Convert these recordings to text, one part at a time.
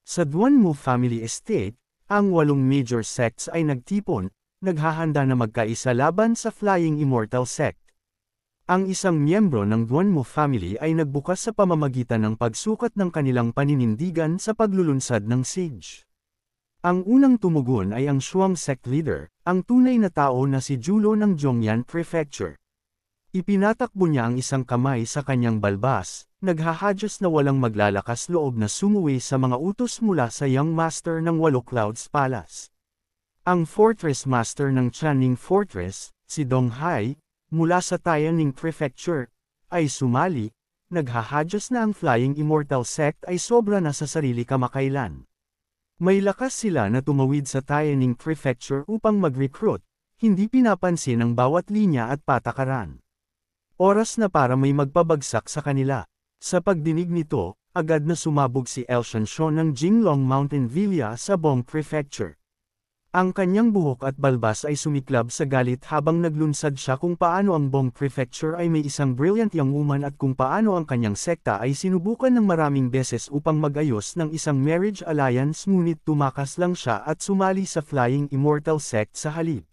Sa Duanmu family estate, ang 8 major sects ay nagtipon, naghahanda na magkaisa laban sa Flying Immortal Sect. Ang isang miyembro ng Duanmu family ay nagbukas sa pamamagitan ng pagsukat ng kanilang paninindigan sa paglulunsad ng siege. Ang unang tumugon ay ang Shuang sect leader, ang tunay na tao na si Julo ng Zhongyan Prefecture. Ipinatakbo niya ang isang kamay sa kanyang balbas, naghahadyas na walang maglalakas loob na sumuwi sa mga utos mula sa Young Master ng 8 Clouds Palace. Ang Fortress Master ng Channing Fortress, si Dong Hai, mula sa Tianning Prefecture, ay sumali, naghahadyas na ang Flying Immortal Sect ay sobra na sa sarili kamakailan. May lakas sila na tumawid sa Tianning Prefecture upang mag-recruit, hindi pinapansin ang bawat linya at patakaran. Oras na para may magpabagsak sa kanila. Sa pagdinig nito, agad na sumabog si El Shansho ng Jinglong Mountain Villa sa Bong Prefecture. Ang kanyang buhok at balbas ay sumiklab sa galit habang naglunsad siya kung paano ang Bong Prefecture ay may isang brilliant young woman at kung paano ang kanyang sekta ay sinubukan ng maraming beses upang mag-ayos ng isang marriage alliance ngunit tumakas lang siya at sumali sa Flying Immortal Sect sa halip.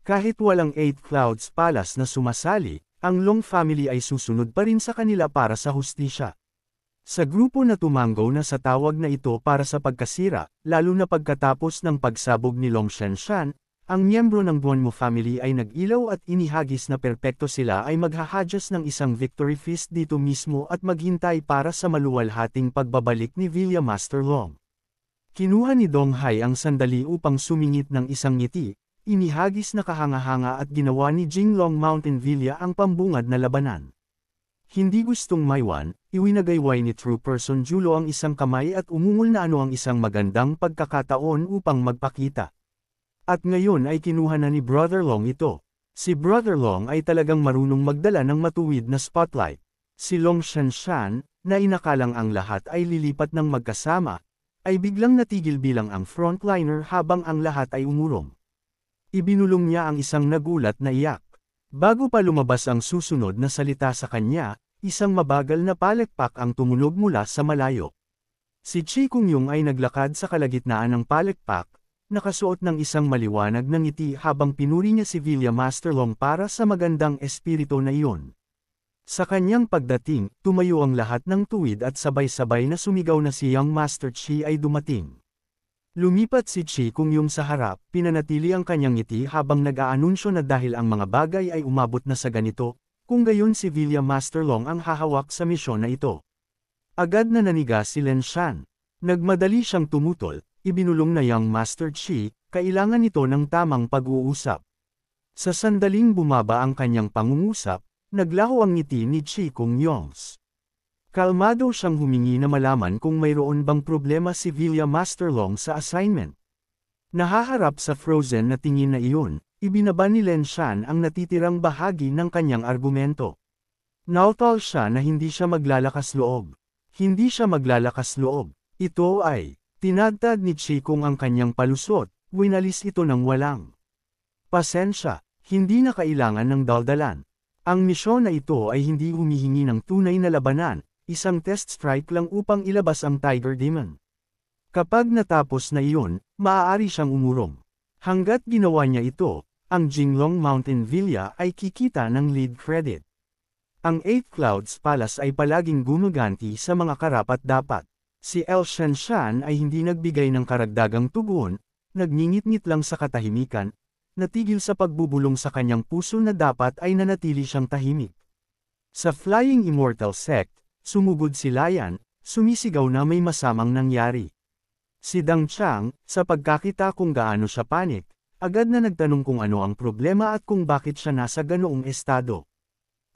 Kahit walang 8 Clouds Palace na sumasali, ang Long family ay susunod pa rin sa kanila para sa hustisya. Sa grupo na tumanggo na sa tawag na ito para sa pagkasira, lalo na pagkatapos ng pagsabog ni Long Shanshan, ang miyembro ng Duanmu family ay nag-ilaw at inihagis na perpekto sila ay maghahadyas ng isang victory feast dito mismo at maghintay para sa maluwalhating pagbabalik ni Villa Master Long. Kinuha ni Dong Hai ang sandali upang sumingit ng isang ngiti. Inihagis na kahanga-hanga at ginawa ni Jinglong Mountain Villa ang pambungad na labanan. Hindi gustong maiwan, iwinagayway ni True Person Julo ang isang kamay at umungol na ano ang isang magandang pagkakataon upang magpakita. At ngayon ay kinuha na ni Brother Long ito. Si Brother Long ay talagang marunong magdala ng matuwid na spotlight. Si Long Shanshan, na inakalang ang lahat ay lilipat ng magkasama, ay biglang natigil bilang ang frontliner habang ang lahat ay umurong. Ibinulong niya ang isang nagulat na iyak. Bago pa lumabas ang susunod na salita sa kanya, isang mabagal na palekpak ang tumunog mula sa malayo. Si Chi Kungyong ay naglakad sa kalagitnaan ng palekpak, nakasuot ng isang maliwanag na ngiti habang pinuri niya si Villa Master Long para sa magandang espiritu na iyon. Sa kanyang pagdating, tumayo ang lahat ng tuwid at sabay-sabay na sumigaw na si Young Master Chi ay dumating. Lumipat si Chi Kungyong sa harap, pinanatili ang kanyang ngiti habang nag-aanunsyo na dahil ang mga bagay ay umabot na sa ganito, kung gayon si Villa Master Long ang hahawak sa misyon na ito. Agad na naniga si Len Shan. Nagmadali siyang tumutol, ibinulong na Young Master Chi, kailangan ito ng tamang pag-uusap. Sa sandaling bumaba ang kanyang pangungusap, naglaho ang ngiti ni Chi Kungyong. Kalmado siyang humingi na malaman kung mayroon bang problema si Villa Master Long sa assignment. Nahaharap sa frozen na tingin na iyon, ibinaba ni Len Shan ang natitirang bahagi ng kanyang argumento. Nautol siya na hindi siya maglalakas loob. Hindi siya maglalakas loob. Ito ay, tinadtad ni Chi Kung ang kanyang palusot, winalis ito ng walang pasensya, hindi na kailangan ng daldalan. Ang misyon na ito ay hindi humihingi ng tunay na labanan, isang test strike lang upang ilabas ang Tiger Demon. Kapag natapos na iyon, maaari siyang umurong. Hanggat ginawa niya ito, ang Jinglong Mountain Villa ay kikita ng lead credit. Ang 8 Clouds Palace ay palaging gumaganti sa mga karapat-dapat. Si El Shanshan ay hindi nagbigay ng karagdagang tugon, nagngingit-ngit lang sa katahimikan, natigil sa pagbubulong sa kanyang puso na dapat ay nanatili siyang tahimik. Sa Flying Immortal Sect, sumugod si Lion, sumisigaw na may masamang nangyari. Si Dang Chang, sa pagkakita kung gaano siya panik, agad na nagtanong kung ano ang problema at kung bakit siya nasa ganoong estado.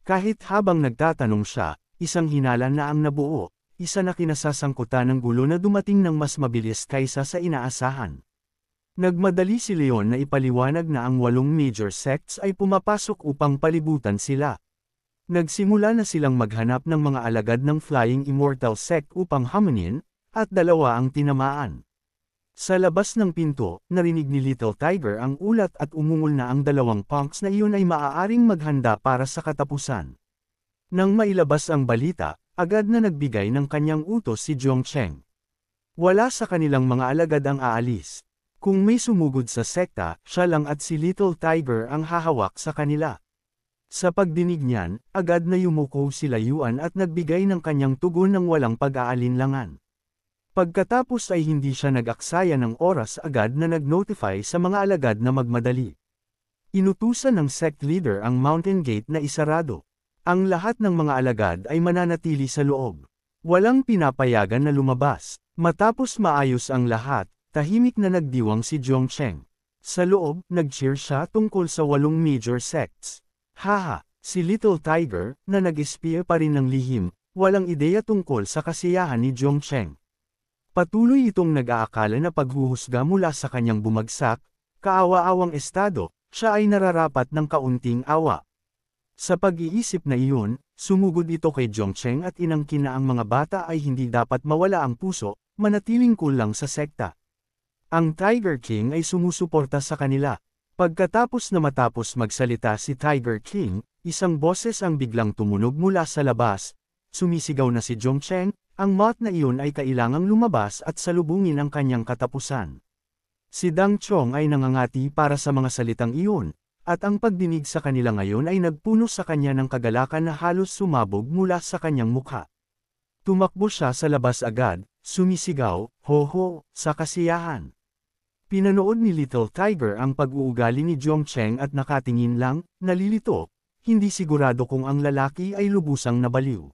Kahit habang nagtatanong siya, isang hinala na ang nabuo, isa na kinasasangkutan ng gulo na dumating ng mas mabilis kaysa sa inaasahan. Nagmadali si Leon na ipaliwanag na ang 8 major sects ay pumapasok upang palibutan sila. Nagsimula na silang maghanap ng mga alagad ng Flying Immortal Sect upang hamunin, at 2 ang tinamaan. Sa labas ng pinto, narinig ni Little Tiger ang ulat at umungol na ang 2 punks na iyon ay maaaring maghanda para sa katapusan. Nang mailabas ang balita, agad na nagbigay ng kanyang utos si Zhong Cheng. Wala sa kanilang mga alagad ang aalis. Kung may sumugod sa sekta, siya lang at si Little Tiger ang hahawak sa kanila. Sa pagdinig niyan, agad na yumuko si Layuan at nagbigay ng kanyang tugon ng walang pag-aalinlangan. Pagkatapos ay hindi siya nag-aksaya ng oras agad na nag-notify sa mga alagad na magmadali. Inutusan ng sect leader ang mountain gate na isarado. Ang lahat ng mga alagad ay mananatili sa loob. Walang pinapayagan na lumabas. Matapos maayos ang lahat, tahimik na nagdiwang si Zhongcheng. Sa loob, nag-cheer siya tungkol sa 8 major sects. Haha, si Little Tiger, na nag-espia pa rin ng lihim, walang ideya tungkol sa kasiyahan ni Zhongcheng. Patuloy itong nag-aakala na paghuhusga mula sa kanyang bumagsak, kaawa-awang estado, siya ay nararapat ng kaunting awa. Sa pag-iisip na iyon, sumugod ito kay Zhongcheng at inangkin na ang mga bata ay hindi dapat mawala ang puso, manatiling cool lang sa sekta. Ang Tiger King ay sumusuporta sa kanila. Pagkatapos na matapos magsalita si Tiger King, isang boses ang biglang tumunog mula sa labas. Sumisigaw na si Zhongcheng, ang moth na iyon ay kailangang lumabas at salubungin ang kanyang katapusan. Si Dang Chong ay nangangati para sa mga salitang iyon, at ang pagdinig sa kanila ngayon ay nagpuno sa kanya ng kagalakan na halos sumabog mula sa kanyang mukha. Tumakbo siya sa labas agad, sumisigaw, "Ho-ho," sa kasiyahan. Pinanood ni Little Tiger ang pag-uugali ni Zhongcheng at nakatingin lang, nalilito, hindi sigurado kung ang lalaki ay lubusang nabaliw.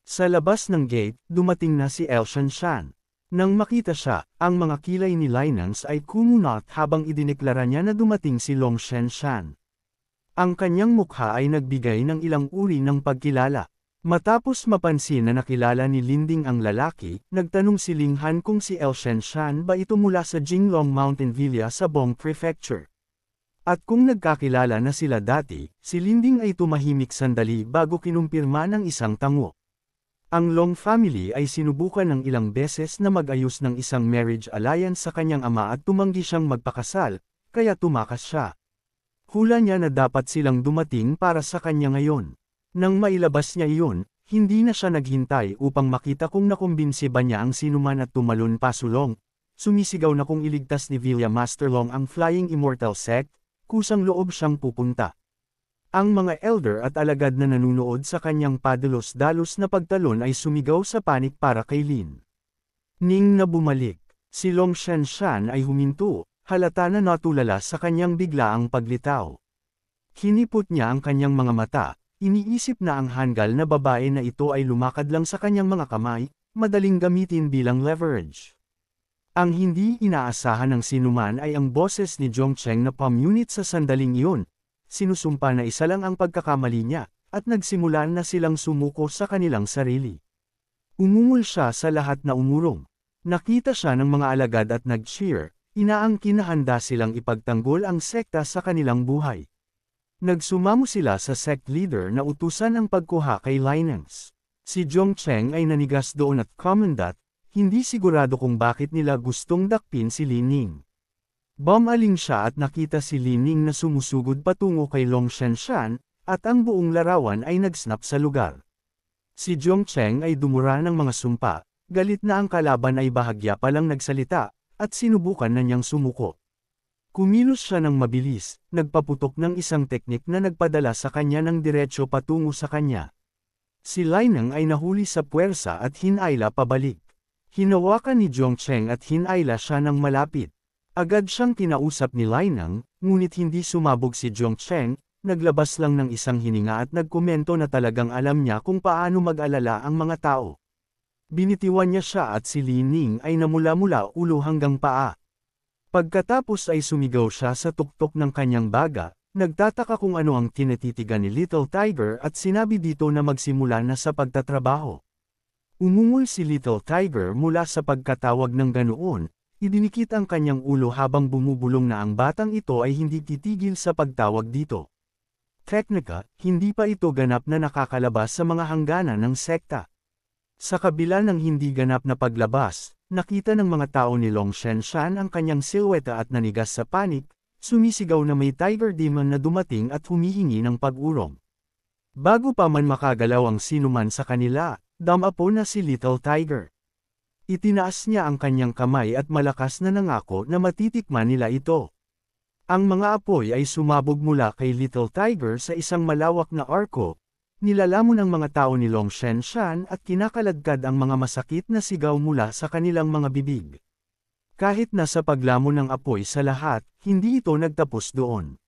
Sa labas ng gate, dumating na si El Shanshan. Nang makita siya, ang mga kilay ni Linans ay kumunot habang idineklara niya na dumating si Long Shanshan. Ang kanyang mukha ay nagbigay ng ilang uri ng pagkilala. Matapos mapansin na nakilala ni Linding ang lalaki, nagtanong si Ling Han kung si El Shanshan ba ito mula sa Jinglong Mountain Villa sa Bong Prefecture. At kung nagkakilala na sila dati, si Linding ay tumahimik sandali bago kinumpirma ng isang tango. Ang Long family ay sinubukan ng ilang beses na mag-ayos ng isang marriage alliance sa kanyang ama at tumanggi siyang magpakasal, kaya tumakas siya. Hula niya na dapat silang dumating para sa kanya ngayon. Nang mailabas niya iyon, hindi na siya naghintay upang makita kung nakumbinsi ba niya ang sinuman at tumalon pasulong. Sumisigaw na kung iligtas ni Villa Master Long ang Flying Immortal Sect, kusang loob siyang pupunta. Ang mga elder at alagad na nanunood sa kanyang padalos-dalos na pagtalon ay sumigaw sa panik para kay Lin Ning na bumalik. Si Long Shanshan ay huminto, halata na natulala sa kanyang biglaang paglitaw. Hinipot niya ang kanyang mga mata, iniisip na ang hanggal na babae na ito ay lumakad lang sa kanyang mga kamay, madaling gamitin bilang leverage. Ang hindi inaasahan ng sinuman ay ang boses ni Zhongcheng na pamunit sa sandaling iyon. Sinusumpa na isa lang ang pagkakamali niya, at nagsimulan na silang sumuko sa kanilang sarili. Umungol siya sa lahat na umurong. Nakita siya ng mga alagad at nag-cheer, inaangkin na handa silang ipagtanggol ang sekta sa kanilang buhay. Nagsumamo sila sa sect leader na utusan ang pagkuha kay Linans. Si Zhongcheng ay nanigas doon at commendat, hindi sigurado kung bakit nila gustong dakpin si Li Ning. Bumaling siya at nakita si Li Ning na sumusugod patungo kay Long Shanshan, at ang buong larawan ay nagsnap sa lugar. Si Zhongcheng ay dumura ng mga sumpa, galit na ang kalaban ay bahagya pa lang nagsalita, at sinubukan na niyang sumuko. Kumilos siya ng mabilis, nagpaputok ng isang teknik na nagpadala sa kanya ng diretsyo patungo sa kanya. Si Linang ay nahuli sa puwersa at hinayla pabalik. Hinawakan ni Zhongcheng at hinayla siya ng malapit. Agad siyang kinausap ni Linang, ngunit hindi sumabog si Zhongcheng, naglabas lang ng isang hininga at nagkomento na talagang alam niya kung paano mag-alala ang mga tao. Binitiwan niya siya at si Li Ning ay namula-mula ulo hanggang paa. Pagkatapos ay sumigaw siya sa tuktok ng kanyang baga, nagtataka kung ano ang tinatitigan ni Little Tiger at sinabi dito na magsimula na sa pagtatrabaho. Umungol si Little Tiger mula sa pagkatawag ng ganoon. Idinikit ang kanyang ulo habang bumubulong na ang batang ito ay hindi titigil sa pagtawag dito. Teknika, hindi pa ito ganap na nakakalabas sa mga hangganan ng sekta. Sa kabila ng hindi ganap na paglabas, nakita ng mga tao ni Long Shanshan ang kanyang silweta at nanigas sa panik, sumisigaw na may tiger demon na dumating at humihingi ng pag-urong. Bago pa man makagalaw ang sinuman sa kanila, damapo na si Little Tiger. Itinaas niya ang kanyang kamay at malakas na nangako na matitikman nila ito. Ang mga apoy ay sumabog mula kay Little Tiger sa isang malawak na arko, nilalamon ang mga tao ni Long Shenshan at kinakaladkad ang mga masakit na sigaw mula sa kanilang mga bibig. Kahit nasa paglamon ng apoy sa lahat, hindi ito nagtapos doon.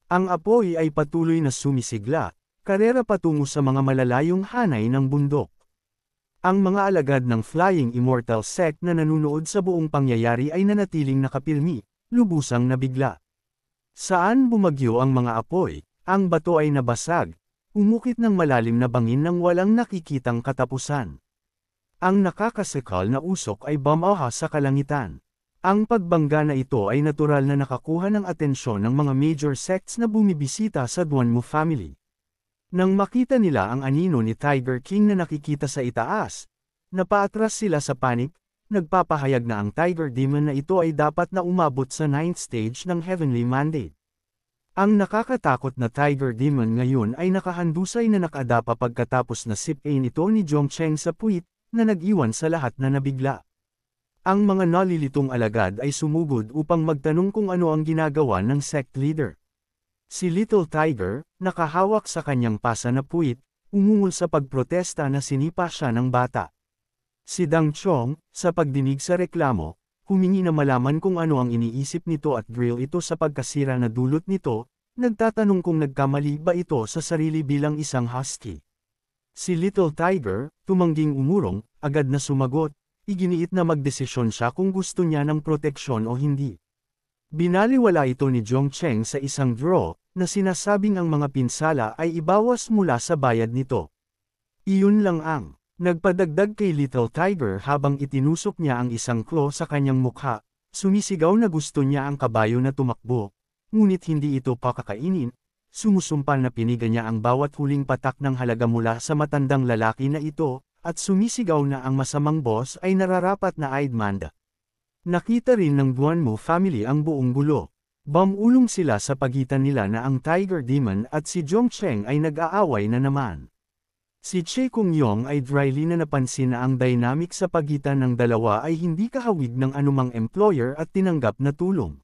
Ang apoy ay patuloy na sumisigla, karera patungo sa mga malalayong hanay ng bundok. Ang mga alagad ng Flying Immortal Sect na nanunood sa buong pangyayari ay nanatiling nakapilmi, lubusang nabigla. Saan bumagyo ang mga apoy, ang bato ay nabasag, umukit ng malalim na bangin ng walang nakikitang katapusan. Ang nakakasikal na usok ay bumaha sa kalangitan. Ang pagbangga na ito ay natural na nakakuha ng atensyon ng mga major sects na bumibisita sa Duanmu family. Nang makita nila ang anino ni Tiger King na nakikita sa itaas, napaatras sila sa panik, nagpapahayag na ang Tiger Demon na ito ay dapat na umabot sa 9th stage ng Heavenly Mandate. Ang nakakatakot na Tiger Demon ngayon ay nakahandusay na nakadapa pagkatapos na sipain ito ni Zhongcheng sa puwit, na nag-iwan sa lahat na nabigla. Ang mga nalilitong alagad ay sumugod upang magtanong kung ano ang ginagawa ng sect leader. Si Little Tiger, nakahawak sa kanyang pasa na puwit, umungol sa pagprotesta na sinipa siya ng bata. Si Dang Chong, sa pagdinig sa reklamo, humingi na malaman kung ano ang iniisip nito at drill ito sa pagkasira na dulot nito, nagtatanong kung nagkamali ba ito sa sarili bilang isang husky. Si Little Tiger, tumangging umurong, agad na sumagot, iginiit na magdesisyon siya kung gusto niya ng proteksyon o hindi. Binaliwala ito ni Zhongcheng sa isang draw, na sinasabing ang mga pinsala ay ibawas mula sa bayad nito. Iyon lang ang nagpadagdag kay Little Tiger habang itinusok niya ang isang claw sa kanyang mukha, sumisigaw na gusto niya ang kabayo na tumakbo, ngunit hindi ito pakakainin, sumusumpal na piniga niya ang bawat huling patak ng halaga mula sa matandang lalaki na ito, at sumisigaw na ang masamang boss ay nararapat na Aidmanda. Nakita rin ng Duanmu family ang buong gulo. Bumulong sila sa pagitan nila na ang Tiger Demon at si Zhongcheng ay nag-aaway na naman. Si Che Kung-yong ay dryly na napansin na ang dynamic sa pagitan ng dalawa ay hindi kahawig ng anumang employer at tinanggap na tulong.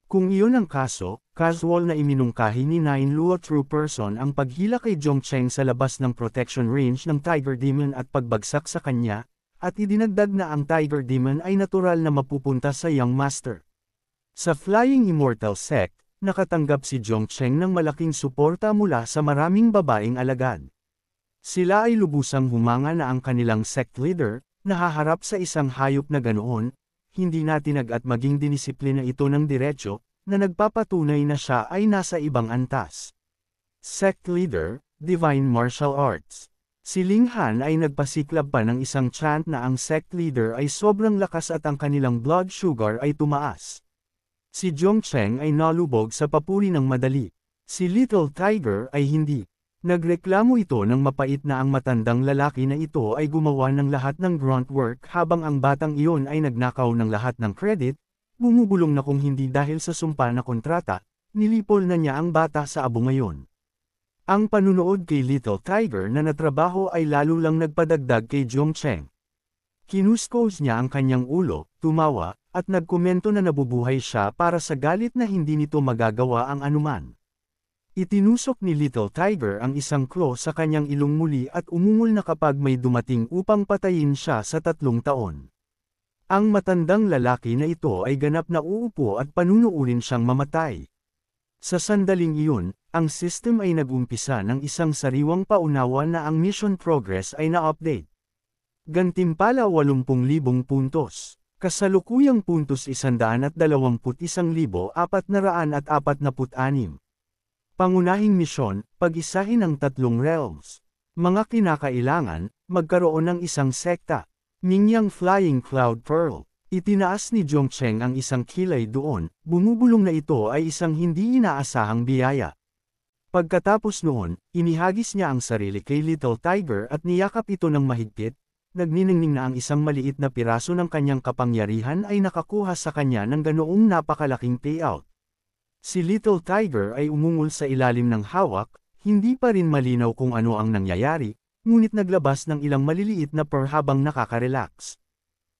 Kung iyon ang kaso, casual na iminungkahi ni Nine Luo True Person ang paghila kay Zhongcheng sa labas ng protection range ng Tiger Demon at pagbagsak sa kanya, at idinagdag na ang Tiger Demon ay natural na mapupunta sa Young Master. Sa Flying Immortal Sect, nakatanggap si Zhongcheng ng malaking suporta mula sa maraming babaeng alagad. Sila ay lubusang humanga na ang kanilang sect leader, nahaharap sa isang hayop na ganoon, hindi natinag at maging dinisiplina ito ng diretsyo, na nagpapatunay na siya ay nasa ibang antas. Sect leader, Divine Martial Arts. Si Ling Han ay nagpasiklab pa ng isang chant na ang sect leader ay sobrang lakas at ang kanilang blood sugar ay tumaas. Si Zhongcheng ay nalubog sa papuri ng madali. Si Little Tiger ay hindi. Nagreklamo ito ng mapait na ang matandang lalaki na ito ay gumawa ng lahat ng grunt work habang ang batang iyon ay nagnakaw ng lahat ng credit, bumubulong na kung hindi dahil sa sumpa na kontrata, nilipol na niya ang bata sa abo ngayon. Ang panunood kay Little Tiger na natrabaho ay lalo lang nagpadagdag kay Zhongcheng. Kinuskos niya ang kanyang ulo, tumawa, at nagkomento na nabubuhay siya para sa galit na hindi nito magagawa ang anuman. Itinusok ni Little Tiger ang isang claw sa kanyang ilong muli at umungol na kapag may dumating upang patayin siya sa 3 taon. Ang matandang lalaki na ito ay ganap na uupo at panunuurin siyang mamatay. Sa sandaling iyon, ang system ay nag-umpisa ng isang sariwang paunawa na ang mission progress ay na-update. Gantimpala 80,000 puntos. Kasalukuyang puntos 121,446. Pangunahing misyon, pag-isahin ang 3 realms. Mga kinakailangan, magkaroon ng isang sekta. Ningyang Flying Cloud Pearl. Itinaas ni Zhongcheng ang isang kilay doon, bumubulong na ito ay isang hindi inaasahang biyaya. Pagkatapos noon, inihagis niya ang sarili kay Little Tiger at niyakap ito ng mahigpit, nagniningning na ang isang maliit na piraso ng kanyang kapangyarihan ay nakakuha sa kanya ng ganoong napakalaking payout. Si Little Tiger ay umungol sa ilalim ng hawak, hindi pa rin malinaw kung ano ang nangyayari, ngunit naglabas ng ilang maliliit na purr habang nakaka-relax.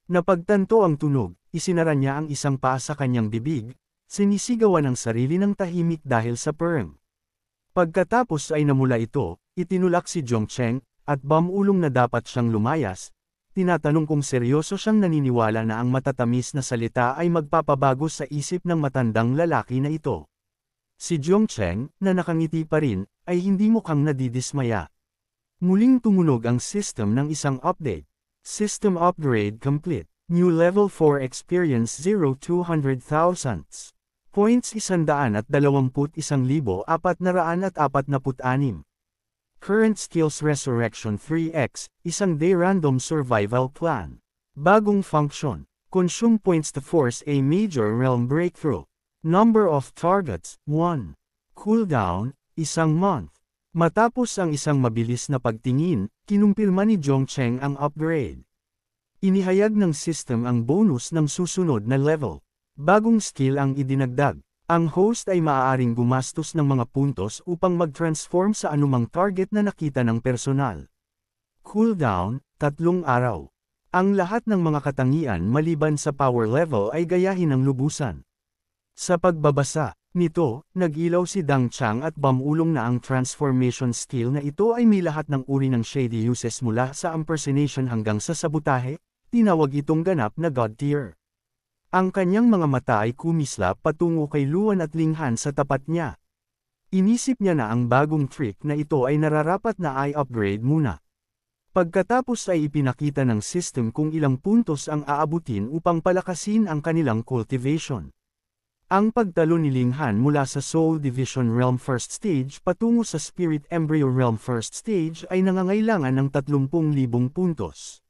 Napagtanto ang tunog, isinara niya ang isang paa sa kanyang bibig, sinisigawan ang sarili ng tahimik dahil sa perm. Pagkatapos ay namula ito, itinulak si Zhongcheng, at bamulong na dapat siyang lumayas. Tinatanong kung seryoso siyang naniniwala na ang matatamis na salita ay magpapabago sa isip ng matandang lalaki na ito. Si Zhongcheng, na nakangiti pa rin, ay hindi mukhang nadidismaya. Muling tumunog ang system ng isang update. System upgrade complete. New level 4 experience 0-200,000. Points 121,446. Current skills resurrection 3x, isang day random survival plan. Bagong function. Consume points to force a major realm breakthrough. Number of targets, 1. Cooldown, isang month. Matapos ang isang mabilis na pagtingin, kinumpirma ni Zhongcheng ang upgrade. Inihayag ng system ang bonus ng susunod na level. Bagong skill ang idinagdag. Ang host ay maaaring gumastos ng mga puntos upang mag-transform sa anumang target na nakita ng personal. Cooldown, 3 araw. Ang lahat ng mga katangian maliban sa power level ay gayahin ng lubusan. Sa pagbabasa nito, nag-ilaw si Dang Chang at bamulong na ang transformation skill na ito ay may lahat ng uri ng shady uses mula sa impersonation hanggang sa sabotahe, tinawag itong ganap na God tier. Ang kanyang mga mata ay kumislap patungo kay Luan at Linghan sa tapat niya. Inisip niya na ang bagong trick na ito ay nararapat na i-upgrade muna. Pagkatapos ay ipinakita ng system kung ilang puntos ang aabutin upang palakasin ang kanilang cultivation. Ang pagtalo ni Linghan mula sa Soul Division Realm First Stage patungo sa Spirit Embryo Realm First Stage ay nangangailangan ng 30,000 puntos.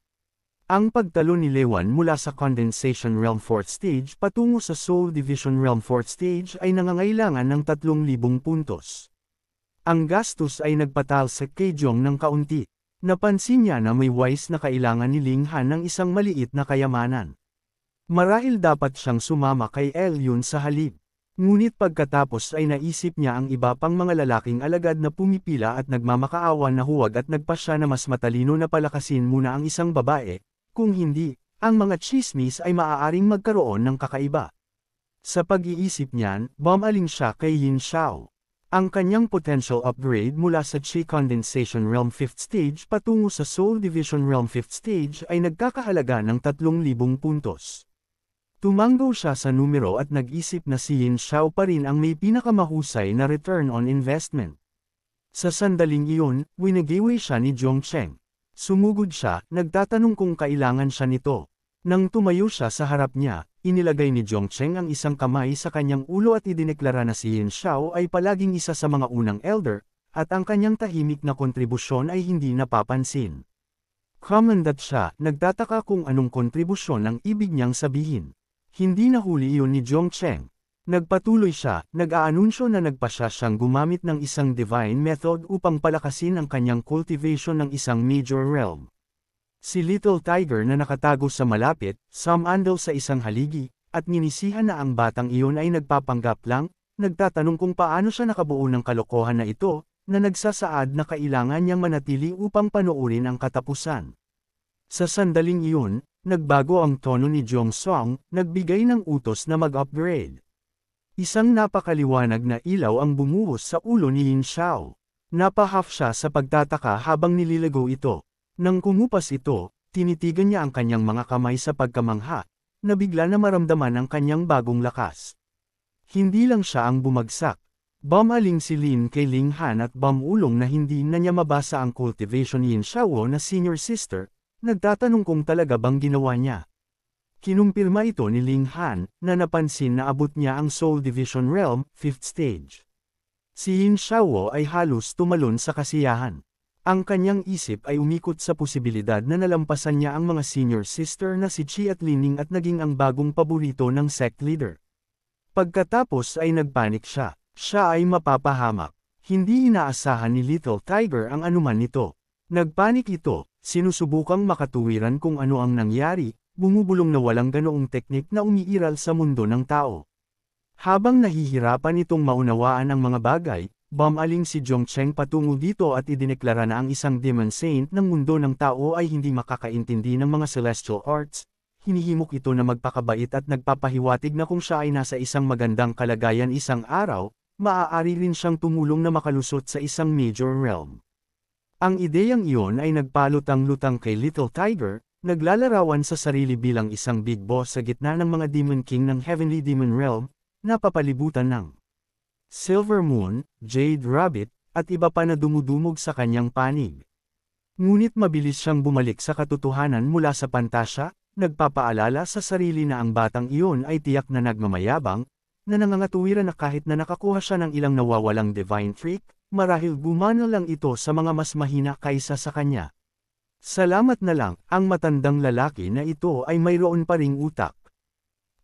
Ang pagtalo ni Lewan mula sa Condensation Realm 4th Stage patungo sa Soul Division Realm 4th Stage ay nangangailangan ng 3,000 puntos. Ang gastos ay nagpatalsik kay Jong ng kaunti. Napansin niya na may wise na kailangan ni Linghan ng isang maliit na kayamanan. Marahil dapat siyang sumama kay Elyun sa halip. Ngunit pagkatapos ay naisip niya ang iba pang mga lalaking alagad na pumipila at nagmamakaawa na huwag at nagpasya na mas matalino na palakasin muna ang isang babae. Kung hindi, ang mga chismis ay maaaring magkaroon ng kakaiba. Sa pag-iisip niyan, bumaling siya kay Yin Xiao. Ang kanyang potential upgrade mula sa Chi Condensation Realm 5th Stage patungo sa Soul Division Realm 5th Stage ay nagkakahalaga ng 3,000 puntos. Tumanggo siya sa numero at nag-isip na si Yin Xiao pa rin ang may pinakamahusay na return on investment. Sa sandaling iyon, winagiway siya ni Zhongcheng. Sumugod siya, nagtatanong kung kailangan siya nito. Nang tumayo siya sa harap niya, inilagay ni Zhongcheng ang isang kamay sa kanyang ulo at idineklara na si Yin Xiao ay palaging isa sa mga unang elder, at ang kanyang tahimik na kontribusyon ay hindi napapansin. Kumandat siya, nagtataka kung anong kontribusyon ang ibig niyang sabihin. Hindi nahuli iyon ni Zhongcheng. Nagpatuloy siya, nag-aanunsyo na nagpasya siyang gumamit ng isang divine method upang palakasin ang kanyang cultivation ng isang major realm. Si Little Tiger na nakatago sa malapit, sumandal sa isang haligi, at ninisihan na ang batang iyon ay nagpapanggap lang, nagtatanong kung paano siya nakabuo ng kalokohan na ito, na nagsasaad na kailangan niyang manatili upang panoorin ang katapusan. Sa sandaling iyon, nagbago ang tono ni Jong Song, nagbigay ng utos na mag-upgrade. Isang napakaliwanag na ilaw ang bumuhos sa ulo ni Yin Xiao. Napahaf siya sa pagtataka habang nililigaw ito. Nang kumupas ito, tinitigan niya ang kanyang mga kamay sa pagkamangha, na bigla na maramdaman ang kanyang bagong lakas. Hindi lang siya ang bumagsak. Bumaling si Lin kay Linghan at bumulong na hindi na niya mabasa ang cultivation ni Yin Xiao na senior sister, nagtatanong kung talaga bang ginawa niya. Kinumpirma ito ni Linghan, na napansin na abot niya ang Soul Division Realm, 5th Stage. Si Yin Xiao ay halos tumalon sa kasiyahan. Ang kanyang isip ay umikot sa posibilidad na nalampasan niya ang mga senior sister na si Chi at Lining at naging ang bagong paborito ng sect leader. Pagkatapos ay nagpanik siya. Siya ay mapapahamak. Hindi inaasahan ni Little Tiger ang anuman nito. Nagpanik ito, sinusubukang makatuwiran kung ano ang nangyari, bumubulong na walang ganoong teknik na umiiral sa mundo ng tao. Habang nahihirapan itong maunawaan ang mga bagay, bumaling si Zhongcheng patungo dito at idineklara na ang isang demon saint ng mundo ng tao ay hindi makakaintindi ng mga celestial arts, hinihimok ito na magpakabait at nagpapahiwatig na kung siya ay nasa isang magandang kalagayan isang araw, maaari rin siyang tumulong na makalusot sa isang major realm. Ang ideyang iyon ay nagpalutang-lutang kay Little Tiger, naglalarawan sa sarili bilang isang big boss sa gitna ng mga Demon King ng Heavenly Demon Realm, na papalibutan ng Silver Moon, Jade Rabbit, at iba pa na dumudumog sa kanyang panig. Ngunit mabilis siyang bumalik sa katotohanan mula sa pantasya, nagpapaalala sa sarili na ang batang iyon ay tiyak na nagmamayabang, na nangangatuwiran na kahit na nakakuha siya ng ilang nawawalang divine trick, marahil gumana lang ito sa mga mas mahina kaysa sa kanya. Salamat na lang, ang matandang lalaki na ito ay mayroon pa ring utak.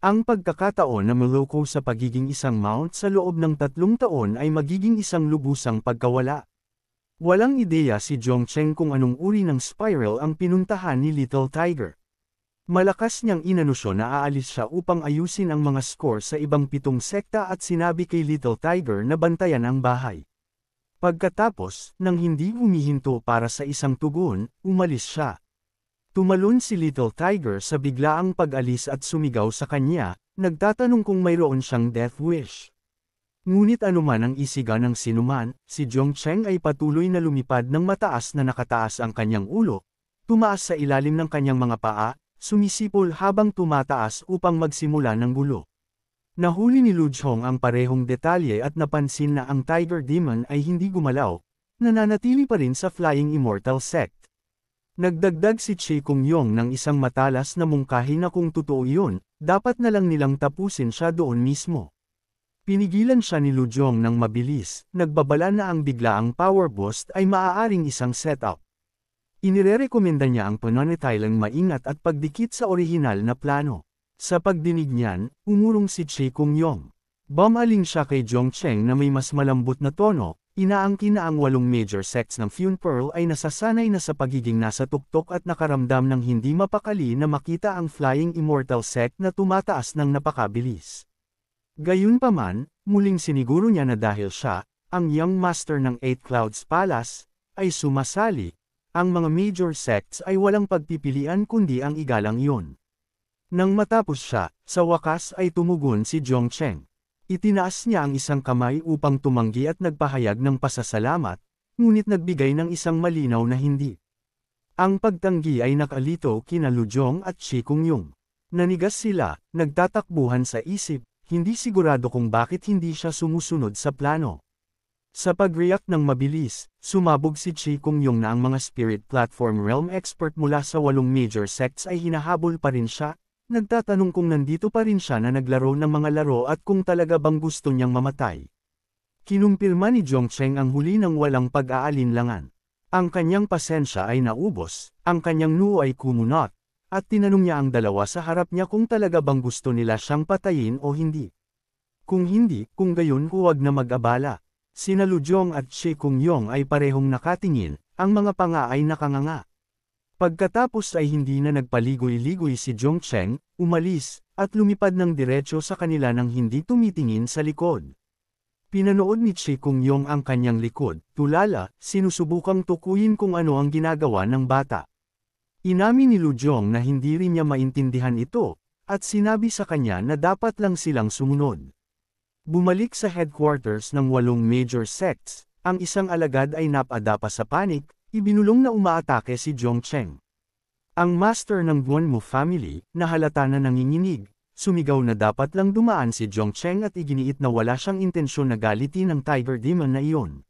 Ang pagkakataon na maloko sa pagiging isang mount sa loob ng 3 taon ay magiging isang lubusang pagkawala. Walang ideya si Zhongcheng kung anong uri ng spiral ang pinuntahan ni Little Tiger. Malakas niyang inanusyon na aalis siya upang ayusin ang mga score sa ibang 7 sekta at sinabi kay Little Tiger na bantayan ang bahay. Pagkatapos, nang hindi humihinto para sa isang tugon, umalis siya. Tumalon si Little Tiger sa biglaang pag-alis at sumigaw sa kanya, nagtatanong kung mayroon siyang death wish. Ngunit anuman ang isiga ng sinuman, si Zhongcheng ay patuloy na lumipad ng mataas na nakataas ang kanyang ulo, tumaas sa ilalim ng kanyang mga paa, sumisipol habang tumataas upang magsimula ng gulo. Nahuli ni Lu Zhong ang parehong detalye at napansin na ang Tiger Demon ay hindi gumalaw, nananatili pa rin sa Flying Immortal Sect. Nagdagdag si Chi Kung Yong ng isang matalas na mungkahi na kung totoo yun, dapat na lang nilang tapusin siya doon mismo. Pinigilan siya ni Lu Zhong ng mabilis, nagbabala na ang biglaang power boost ay maaaring isang setup. Inirerekomenda niya ang pananatiling maingat at pagdikit sa orihinal na plano. Sa pagdinig niyan, umurong si Chi Kung Yong. Bumaling siya kay Zhongcheng na may mas malambot na tono, inaangkin na ang 8 major sects ng Fune Pearl ay nasasanay na sa pagiging nasa tuktok at nakaramdam ng hindi mapakali na makita ang Flying Immortal Sect na tumataas ng napakabilis. Gayunpaman, muling siniguro niya na dahil siya, ang Young Master ng 8 Clouds Palace, ay sumasali, ang mga major sects ay walang pagpipilian kundi ang igalang iyon. Nang matapos siya, sa wakas ay tumugon si Zhongcheng. Itinaas niya ang isang kamay upang tumanggi at nagpahayag ng pasasalamat, ngunit nagbigay ng isang malinaw na hindi. Ang pagtanggi ay nakalito kina Lu Zhong at Chi Kung Yong. Nanigas sila, nagtatakbuhan sa isip, hindi sigurado kung bakit hindi siya sumusunod sa plano. Sa pag-react ng mabilis, sumabog si Chi Kung Yong na ang mga Spirit Platform Realm expert mula sa 8 major sects ay hinahabol pa rin siya, nagtatanong kung nandito pa rin siya na naglaro ng mga laro at kung talaga bang gusto niyang mamatay. Kinumpirma ni Zhongcheng ang huli ng walang pag-aalinlangan. Ang kanyang pasensya ay naubos, ang kanyang noo ay kumunot, at tinanong niya ang dalawa sa harap niya kung talaga bang gusto nila siyang patayin o hindi. Kung hindi, kung gayon huwag na mag-abala. Sina Lu Zhong at Chi Kung Yong ay parehong nakatingin, ang mga panga ay nakanganga. Pagkatapos ay hindi na nagpaligoy-ligoy si Zhongcheng, umalis, at lumipad ng diretso sa kanila nang hindi tumitingin sa likod. Pinanood ni Chi Kung Yong ang kanyang likod, tulala, sinusubukang tukuyin kung ano ang ginagawa ng bata. Inamin ni Lu Zhong na hindi rin niya maintindihan ito, at sinabi sa kanya na dapat lang silang sumunod. Bumalik sa headquarters ng 8 major sects, ang isang alagad ay napadapa sa panik, ibinulong na umaatake si Zhongcheng. Ang master ng Guanmu family, na halata na nanginginig, sumigaw na dapat lang dumaan si Zhongcheng at iginiit na wala siyang intensyon na galitin ng Tiger Demon na iyon.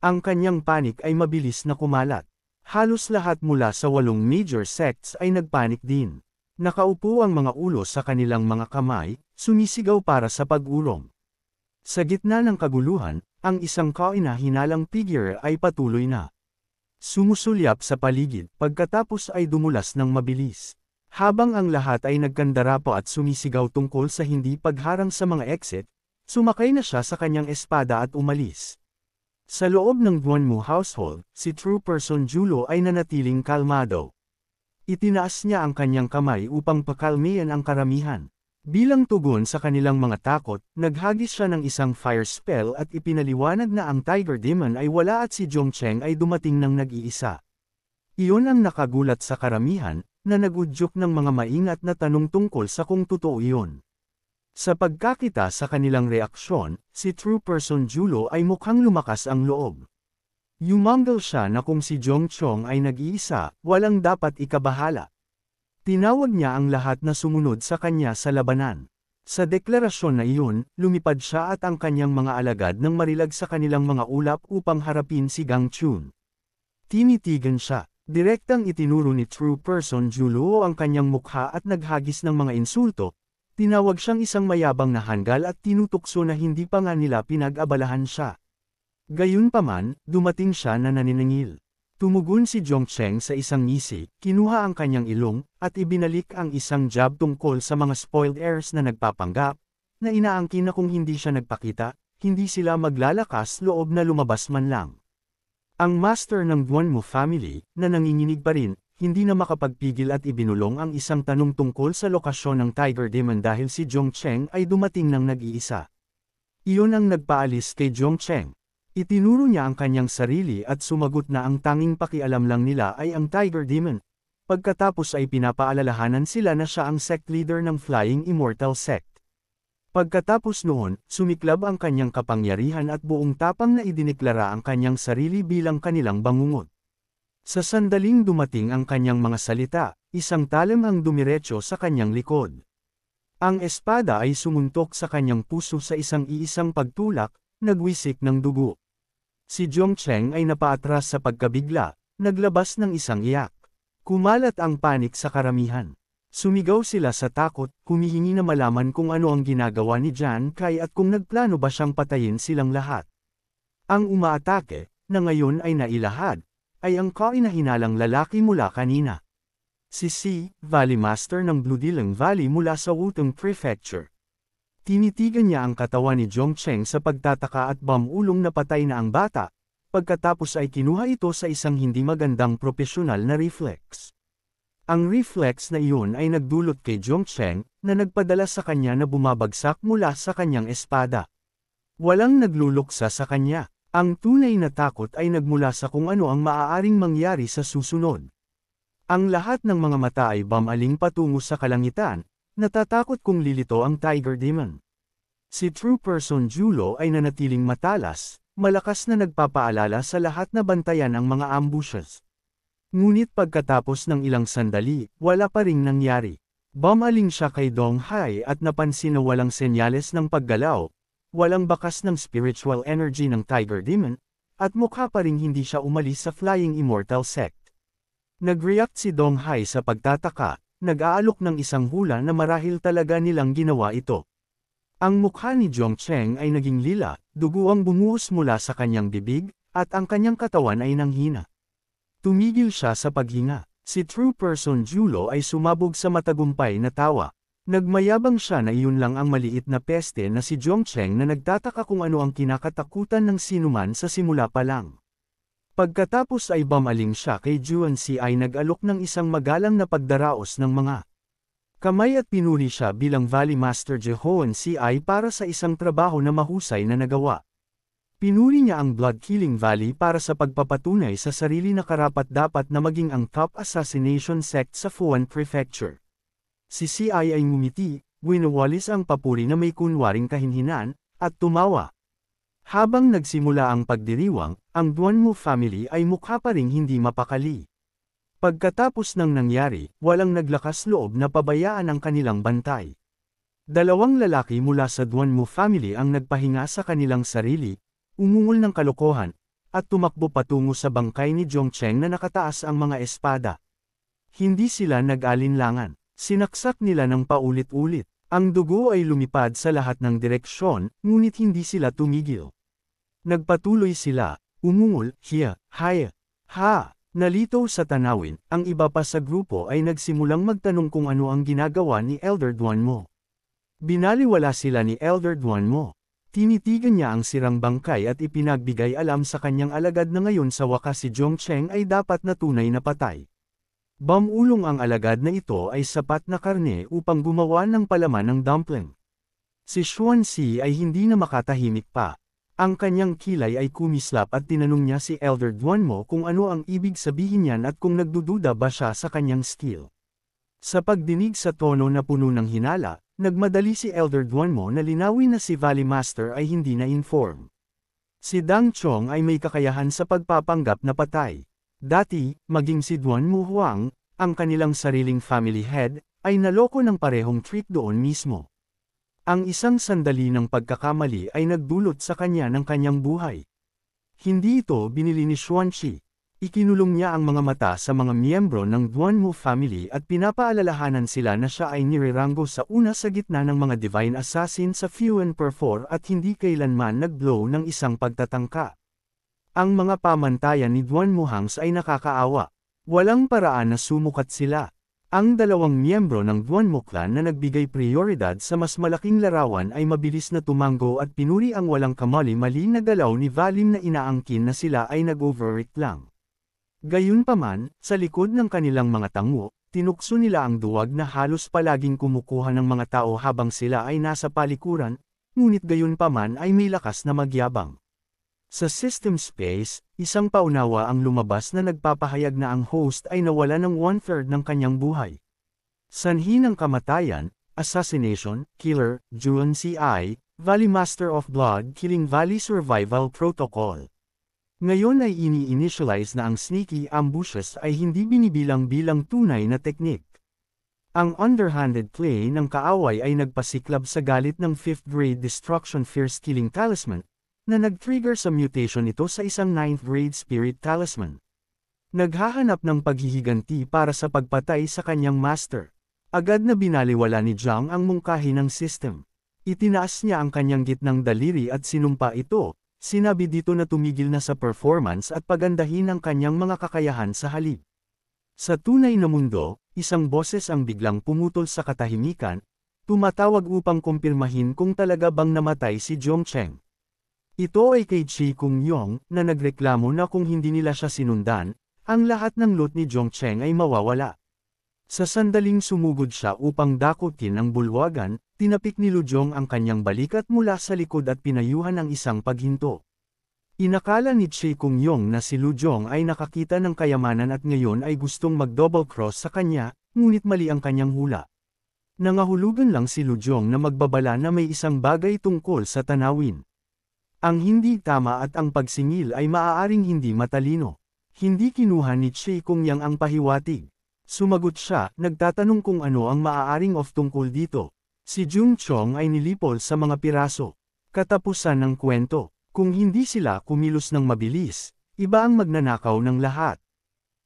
Ang kanyang panik ay mabilis na kumalat. Halos lahat mula sa 8 major sects ay nagpanik din. Nakaupo ang mga ulo sa kanilang mga kamay, sumisigaw para sa pag-urong. Sa gitna ng kaguluhan, ang isang kaina-hinalang figure ay patuloy na sumusulyap sa paligid, pagkatapos ay dumulas ng mabilis. Habang ang lahat ay nagkandarapo at sumisigaw tungkol sa hindi pagharang sa mga exit, sumakay na siya sa kanyang espada at umalis. Sa loob ng Guanmu household, si True Person Julo ay nanatiling kalmado. Itinaas niya ang kanyang kamay upang pakalmihan ang karamihan. Bilang tugon sa kanilang mga takot, naghagis siya ng isang fire spell at ipinaliwanag na ang Tiger Demon ay wala at si Zhongcheng ay dumating ng nag-iisa. Iyon ang nakagulat sa karamihan, na nagudyok ng mga maingat na tanong tungkol sa kung totoo iyon. Sa pagkakita sa kanilang reaksyon, si True Person Julo ay mukhang lumakas ang loob. Yumanggal siya na kung si Jong Chong ay nag-iisa, walang dapat ikabahala. Tinawag niya ang lahat na sumunod sa kanya sa labanan. Sa deklarasyon na iyon, lumipad siya at ang kanyang mga alagad nang marilag sa kanilang mga ulap upang harapin si Gang Chun. Tinitigan siya. Direktang itinuro ni True Person Julo ang kanyang mukha at naghagis ng mga insulto. Tinawag siyang isang mayabang na hanggal at tinutukso na hindi pa nga nila pinag-abalahan siya. Gayunpaman, dumating siya na naniningil. Tumugon si Jong Cheng sa isang ngisi, kinuha ang kanyang ilong, at ibinalik ang isang jab tungkol sa mga spoiled heirs na nagpapanggap, na inaangkin na kung hindi siya nagpakita, hindi sila maglalakas loob na lumabas man lang. Ang master ng Duanmu family, na nanginginig pa rin, hindi na makapagpigil at ibinulong ang isang tanong tungkol sa lokasyon ng Tiger Demon dahil si Jong Cheng ay dumating ng nag-iisa. Iyon ang nagpaalis kay Jong Cheng. Itinuro niya ang kanyang sarili at sumagot na ang tanging pakialam lang nila ay ang Tiger Demon. Pagkatapos ay pinapaalalahanan sila na siya ang sect leader ng Flying Immortal Sect. Pagkatapos noon, sumiklab ang kanyang kapangyarihan at buong tapang na idineklara ang kanyang sarili bilang kanilang bangungot. Sa sandaling dumating ang kanyang mga salita, isang talim ang dumiretso sa kanyang likod. Ang espada ay sumuntok sa kanyang puso sa isang pagtulak, nagwisik ng dugo. Si Jong Cheng ay napaatras sa pagkabigla, naglabas ng isang iyak. Kumalat ang panik sa karamihan. Sumigaw sila sa takot, humihingi na malaman kung ano ang ginagawa ni Jan Kai at kung nagplano ba siyang patayin silang lahat. Ang umaatake, na ngayon ay nailahad, ay ang kainahinalang lalaki mula kanina. Si Si, Valley Master ng Blue Dilang Valley mula sa Wutong Prefecture. Tinitigan niya ang katawan ni Jong Cheng sa pagtataka at bamulong na patay na ang bata, pagkatapos ay kinuha ito sa isang hindi magandang propesyonal na reflex. Ang reflex na iyon ay nagdulot kay Jong Cheng, na nagpadala sa kanya na bumabagsak mula sa kanyang espada. Walang nagluluksa sa kanya. Ang tunay na takot ay nagmula sa kung ano ang maaaring mangyari sa susunod. Ang lahat ng mga mata ay bumaling patungo sa kalangitan, natatakot kung lilito ang Tiger Demon. Si True Person Julo ay nanatiling matalas, malakas na nagpapaalala sa lahat na bantayan ang mga ambushes. Ngunit pagkatapos ng ilang sandali, wala pa ring nangyari. Bumaling siya kay Dong Hai at napansin na walang senyales ng paggalaw. Walang bakas ng spiritual energy ng Tiger Demon, at mukha pa ring hindi siya umalis sa Flying Immortal Sect. Nag-react si Dong Hai sa pagtataka, nag-aalok ng isang hula na marahil talaga nilang ginawa ito. Ang mukha ni Jong Cheng ay naging lila, dugo ang bumuhos mula sa kanyang bibig, at ang kanyang katawan ay nanghina. Tumigil siya sa paghinga. Si True Person Julo ay sumabog sa matagumpay na tawa. Nagmayabang siya na iyon lang ang maliit na peste na si Jong Cheng na nagtataka kung ano ang kinakatakutan ng sinuman sa simula pa lang. Pagkatapos ay bumaling siya kay Juan Si ay nag-alok ng isang magalang na pagdaraos ng mga kamay at pinuri siya bilang Valley Master Jehoan Si ay para sa isang trabaho na mahusay na nagawa. Pinuri niya ang Blood Killing Valley para sa pagpapatunay sa sarili na karapat-dapat na maging ang top assassination sect sa Fuan Prefecture. Si Si ay ngumiti, winawalis ang papuri na may kunwaring kahinhinan, at tumawa. Habang nagsimula ang pagdiriwang, ang Duanmu family ay mukha pa ring hindi mapakali. Pagkatapos ng nangyari, walang naglakas loob na pabayaan ang kanilang bantay. Dalawang lalaki mula sa Duanmu family ang nagpahinga sa kanilang sarili, umungol ng kalokohan, at tumakbo patungo sa bangkay ni Jong Cheng na nakataas ang mga espada. Hindi sila nag-alinlangan. Sinaksak nila ng paulit-ulit. Ang dugo ay lumipad sa lahat ng direksyon, ngunit hindi sila tumigil. Nagpatuloy sila, umungol, hiya, haya, ha. Nalito sa tanawin, ang iba pa sa grupo ay nagsimulang magtanong kung ano ang ginagawa ni Elder Duanmo. Binaliwala sila ni Elder Duanmo. Tinitigan niya ang sirang bangkay at ipinagbigay alam sa kanyang alagad na ngayon sa wakas si Jong Cheng ay dapat na tunay na patay. Bamulong ang alagad na ito ay sapat na karne upang gumawa ng palaman ng dumpling. Si Xuan Si ay hindi na makatahimik pa. Ang kanyang kilay ay kumislap at tinanong niya si Elder Duanmo kung ano ang ibig sabihin niyan at kung nagdududa ba siya sa kanyang skill. Sa pagdinig sa tono na puno ng hinala, nagmadali si Elder Duanmo na linawin na si Valley Master ay hindi na-inform. Si Dang Chong ay may kakayahan sa pagpapanggap na patay. Dati, maging si Duanmo Huang, ang kanilang sariling family head, ay naloko ng parehong trick doon mismo. Ang isang sandali ng pagkakamali ay nagdulot sa kanya ng kanyang buhay. Hindi ito binili ni Xuanqi. Ikinulong niya ang mga mata sa mga miyembro ng Duanmo family at pinapaalalahanan sila na siya ay nireranggo sa una sa gitna ng mga divine assassin sa Fuan Per 4 at hindi kailanman nag-blow ng isang pagtatangka. Ang mga pamantayan ni Duanmo Hangs ay nakakaawa. Walang paraan na sumukat sila. Ang dalawang miyembro ng Duanmo clan na nagbigay prioridad sa mas malaking larawan ay mabilis na tumango at pinuri ang walang kamali-mali na galaw ni Valim na inaangkin na sila ay nag-overreact lang. Gayunpaman, sa likod ng kanilang mga tango, tinukso nila ang duwag na halos palaging kumukuha ng mga tao habang sila ay nasa palikuran, ngunit gayunpaman ay may lakas na magyabang. Sa system space, isang paunawa ang lumabas na nagpapahayag na ang host ay nawala ng 1/3 ng kanyang buhay. Sanhi ng kamatayan, assassination, killer, Juan CI, Valley Master of Blood Killing Valley Survival Protocol. Ngayon ay ini-initialize na ang sneaky ambushes ay hindi binibilang bilang tunay na teknik. Ang underhanded play ng kaaway ay nagpasiklab sa galit ng 5th grade Destruction Fierce Killing Talisman, na nag-trigger sa mutation ito sa isang 9th grade Spirit Talisman. Naghahanap ng paghihiganti para sa pagpatay sa kanyang master. Agad na binaliwala ni Zhang ang mungkahi ng system. Itinaas niya ang kanyang gitnang daliri at sinumpa ito. Sinabi dito na tumigil na sa performance at pagandahin ang kanyang mga kakayahan sa halip. Sa tunay na mundo, isang boses ang biglang pumutol sa katahimikan, tumatawag upang kumpirmahin kung talaga bang namatay si Zhongcheng. Ito ay kay Qi Kungyong, na nagreklamo na kung hindi nila siya sinundan, ang lahat ng loot ni Zhongcheng ay mawawala. Sa sandaling sumugod siya upang dakutin ang bulwagan, tinapik ni Lujong ang kanyang balikat mula sa likod at pinayuhan ang isang paghinto. Inakala ni Qi Kungyong na si Lujong ay nakakita ng kayamanan at ngayon ay gustong mag-double cross sa kanya, ngunit mali ang kanyang hula. Nangahulugan lang si Lujong na magbabala na may isang bagay tungkol sa tanawin. Ang hindi tama at ang pagsingil ay maaaring hindi matalino. Hindi kinuha ni Qi Kungyong ang pahiwatig. Sumagot siya, nagtatanong kung ano ang maaaring off tungkol dito. Si Jung Chong ay nilipol sa mga piraso. Katapusan ng kwento, kung hindi sila kumilos ng mabilis, iba ang magnanakaw ng lahat.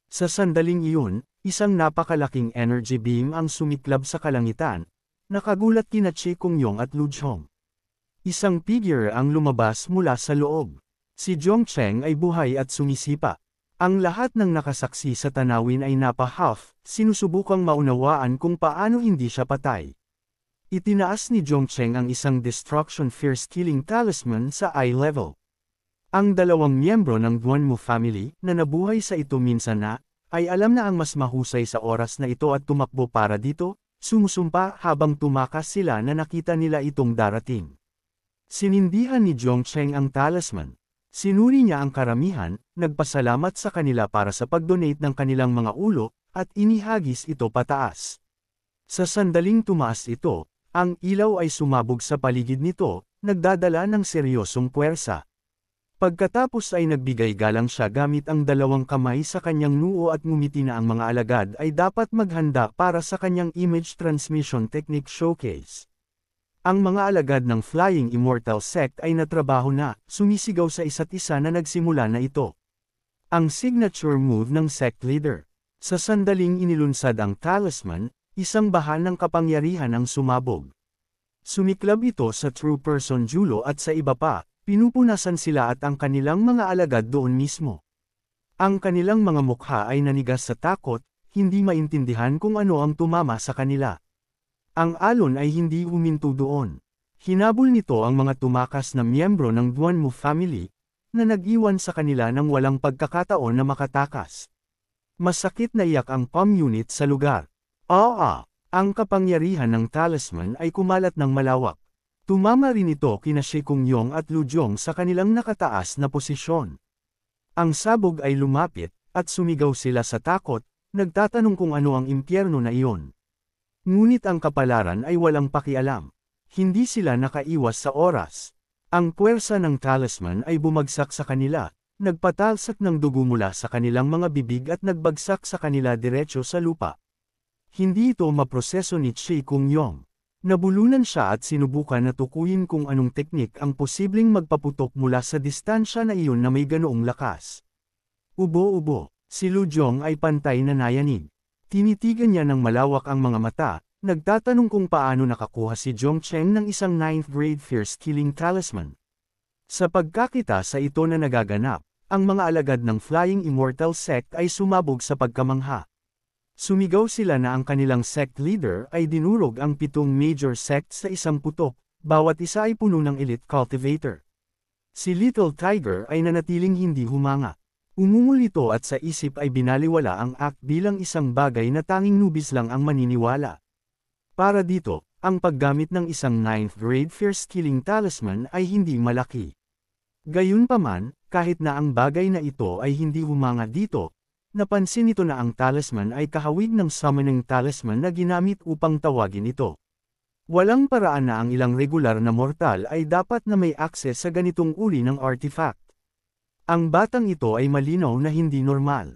Sa sandaling iyon, isang napakalaking energy beam ang sumiklab sa kalangitan. Nakagulat kina Qi Kungyong at Lujong. Isang figure ang lumabas mula sa loob. Si Zhongcheng ay buhay at sumisipa. Ang lahat ng nakasaksi sa tanawin ay napahaf, sinusubukang maunawaan kung paano hindi siya patay. Itinaas ni Zhongcheng ang isang Destruction Fierce Killing Talisman sa eye level. Ang dalawang miyembro ng Duanmo family, na nabuhay sa ito minsan na, ay alam na ang mas mahusay sa oras na ito at tumakbo para dito, sumusumpa habang tumakas sila na nakita nila itong darating. Sinindihan ni Zhongcheng ang talisman. Sinuri niya ang karamihan, nagpasalamat sa kanila para sa pag-donate ng kanilang mga ulo, at inihagis ito pataas. Sa sandaling tumaas ito, ang ilaw ay sumabog sa paligid nito, nagdadala ng seryosong puwersa. Pagkatapos ay nagbigay galang siya gamit ang dalawang kamay sa kanyang noo at ngumiti na ang mga alagad ay dapat maghanda para sa kanyang image transmission technique showcase. Ang mga alagad ng Flying Immortal Sect ay natrabaho na, sumisigaw sa isa't isa na nagsimula na ito. Ang signature move ng sect leader. Sa sandaling inilunsad ang talisman, isang bahan ng kapangyarihan ang sumabog. Sumiklab ito sa True Person Julo at sa iba pa, pinupunasan sila at ang kanilang mga alagad doon mismo. Ang kanilang mga mukha ay nanigas sa takot, hindi maintindihan kung ano ang tumama sa kanila. Ang alon ay hindi huminto doon. Hinabol nito ang mga tumakas na miyembro ng Duanmo family, na nag-iwan sa kanila ng walang pagkakataon na makatakas. Masakit na iyak ang POM unit sa lugar. Ang kapangyarihan ng talisman ay kumalat ng malawak. Tumama rin ito kina Qi Kungyong at Lujong sa kanilang nakataas na posisyon. Ang sabog ay lumapit, at sumigaw sila sa takot, nagtatanong kung ano ang impyerno na iyon. Ngunit ang kapalaran ay walang pakialam. Hindi sila nakaiwas sa oras. Ang puwersa ng talisman ay bumagsak sa kanila, nagpatalsak ng dugo mula sa kanilang mga bibig at nagbagsak sa kanila diretso sa lupa. Hindi ito maproseso ni Chi Kung Yong. Nabulunan siya at sinubukan na tukuyin kung anong teknik ang posibleng magpaputok mula sa distansya na iyon na may ganoong lakas. Ubo-ubo, si Lu Jong ay pantay na nayanig. Tinitigan niya ng malawak ang mga mata, nagtatanong kung paano nakakuha si Zhong Cheng ng isang 9th grade fierce killing talisman. Sa pagkakita sa ito na nagaganap, ang mga alagad ng Flying Immortal Sect ay sumabog sa pagkamangha. Sumigaw sila na ang kanilang sect leader ay dinurog ang 7 major sect sa isang putok, bawat isa ay puno ng elite cultivator. Si Little Tiger ay nanatiling hindi humanga. Umungol ito at sa isip ay binaliwala ang act bilang isang bagay na tanging newbies lang ang maniniwala. Para dito, ang paggamit ng isang 9th grade fierce killing talisman ay hindi malaki. Gayunpaman, kahit na ang bagay na ito ay hindi humanga dito, napansin nito na ang talisman ay kahawig ng summoning talisman na ginamit upang tawagin ito. Walang paraan na ang ilang regular na mortal ay dapat na may access sa ganitong uri ng artifact. Ang batang ito ay malinaw na hindi normal.